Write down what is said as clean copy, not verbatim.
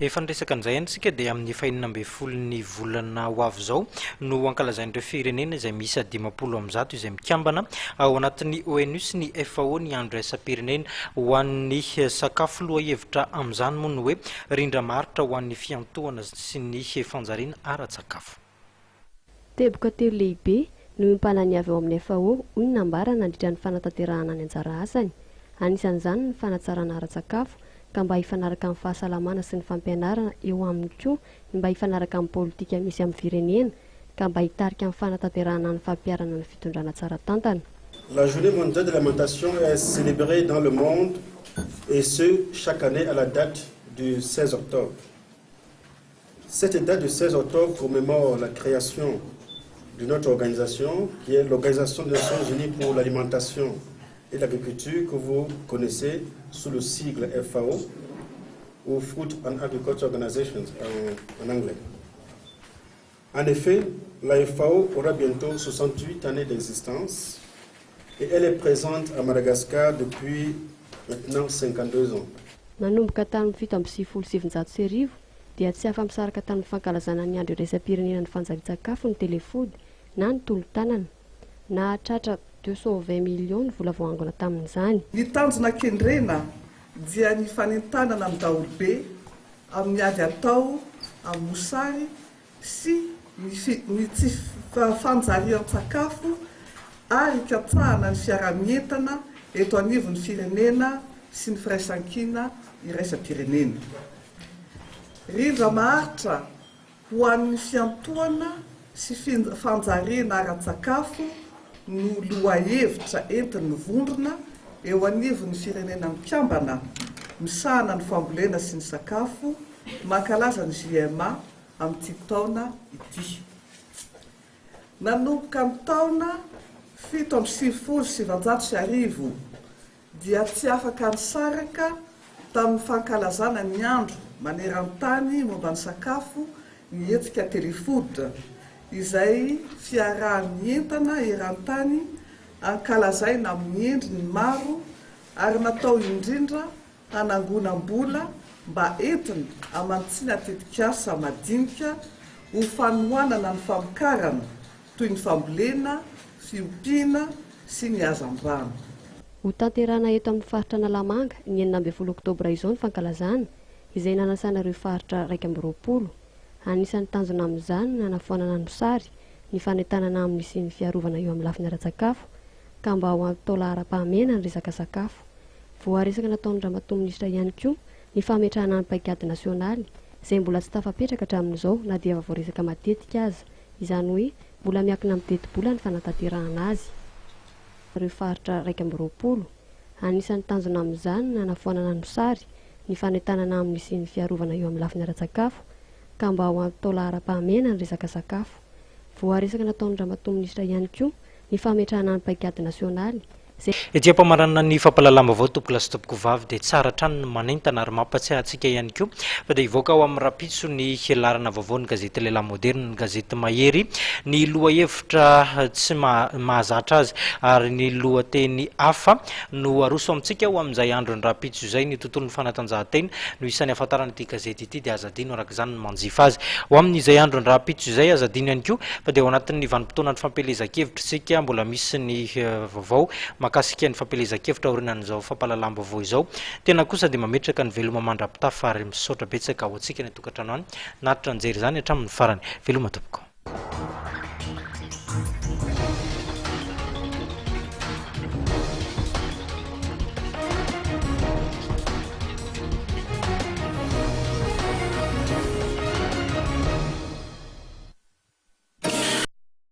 Efa niresaka an'izay antsika dia amin'ny fahinana amby folon'ny volana ho avy izao no ankalazain'ireo firenena izay misy 50 izay mikambana ao anatin'ny ONU sy ny FAO ny andro raisam-pirenena ho an'ny sakafo loha hevitra amin'izany moa no hoe rindra-maritra ho an'ny fiantohana sy ny fanjariana ara-tsakafo. Teboka telo lehibe no mimpanany avy ao amin'ny FAO hoy ny nambara nandritra ny fanatanterahana ny anjara asany. Anisan'izany ny fanatsarana ara-tsakafo ka mba hifanaraka amin'ny fahasalamana sy ny fampianarana eo aminy koa mba hifanaraka amin'ny politika misy amin'ny firenena ka mba hitarika amin'ny fanatanterahana ny fampiarana ny fitondrana tsara tantana. La journée mondiale de l'alimentation est célébrée dans le monde et ce chaque année à la date du 16 octobre. Cette date du 16 octobre commémore la création de notre organisation qui est l'Organisation des Nations Unies pour l'alimentation et l'agriculture que vous connaissez sous le sigle FAO ou Food and Agriculture Organization en anglais. En effet, la FAO aura bientôt 68 années d'existence et elle est présente à Madagascar depuis maintenant 52 ans. Nanomboka tamin'ny 770 dia tsy afa-misaraka tamin'ny fankalazana ny andro raisam-pirenena ny fanjarian-tsakafo ny Telefood na ny tolo-tanana na hatratra 220 millions vola voangona tamin'izany. Ny tanjona kendrena dia ny fanentanana amin'ny daholobe amin'ny ady atao amin'ny mosary sy ny tsy fanjarian-tsakafo ary hikatsahana ny fiaramientana eto anivon'ny firenena sy ny firaisan-kina iraisam-pirenena. Rindra-maharitra ho an'ny fiantohana sy fanjariana ara-tsakafo no loha-hevitra entin'ny vondrona eo anivon'ny firenena mikambana misahana ny fambolena sy ny sakafo mankalaza ny JMA amin'ity taona ity. Nanomboka amin'ny taona 770 dia tsy afaka nisaraka tamin'ny fankalazana ny andro maneran-tany momba ny sakafo ny hetsika Telefood izay fiarahan'ny entana eran-tany ankalazaina amin'ny endriny maro ary natao indrindra hanangonam-bola mba entina amantsiana tetikasa madinika ho fanohanana ny famokarana toy ny fambolena, fiompiana sy ny hazan-drano. Ho tanterana eto amin'ny faritra Analamanga ny 19 oktobra izao ny fankalazana izay nanasana ireo faritra 120. Anisan'ny tanjona amin'izany nanafoanana ny sary ny fanentanana amin'ny sy ny fiarovana eo amin'ny lafiny ara-tsakafo ka mba ho atao lahara-pahamena ny resaka sakafo. Voaresaka nataon'ny Ramatoa Minisitra ihany koa ny fametrahana ny paikady nasionaly izay mbola tsy tafapetraka hatramin'izao na dia voaresaka matetika aza, izany hoe mbola miankina amin'ny teti-bola ny fanatanterahana azy. Ireo faritra 120. Anisan'ny tanjona amin'izany nanafoanana ny sary ny fanentanana amin'ny sy ny fiarovana eo amin'ny lafiny ara-tsakafo ka mba ho atao lahara-pahamena ny resaka sakafo. Voaresaka nataon'ny Ramatoa Minisitra ihany koa ny fametrahana ny paikady nasionaly. Ety ampamarana ny fampalalam-baovao tompoko lasy tompoko vavy dia tsara hatrany ny manentana ary mampatsiahy antsika ihany koa fa dia hivoaka ao amin'ny rapitso ny larana vaovao ny gazety Lela Moderne, ny gazety Mahery, ny lohahevitra tsy mahazatra azy ary ny lohateny hafa no aroso amintsika ho amin'izay andro ny rapitso izay ny tontolon'ny fanatanjahantena no isan'ny ahafantarana ity gazety ity dia azadino araka izany ny manjifa azy. Ho amin'izay andro ny rapitso izay azadino ihany koa fa dia ao anatin'ny vanim-potoana ny fampelezan-kevitra isika mbola misy ny vaovao makasika ny fampelezan-kevitra orinan'izao fampalalam-baovao izao. Tena kosa dia mametraka ny veloma mandrapitafa ary misaotra betsaka ao antsika ny tokantrano any naritra anjery izany hatramin'ny farany. Veloma tompoko.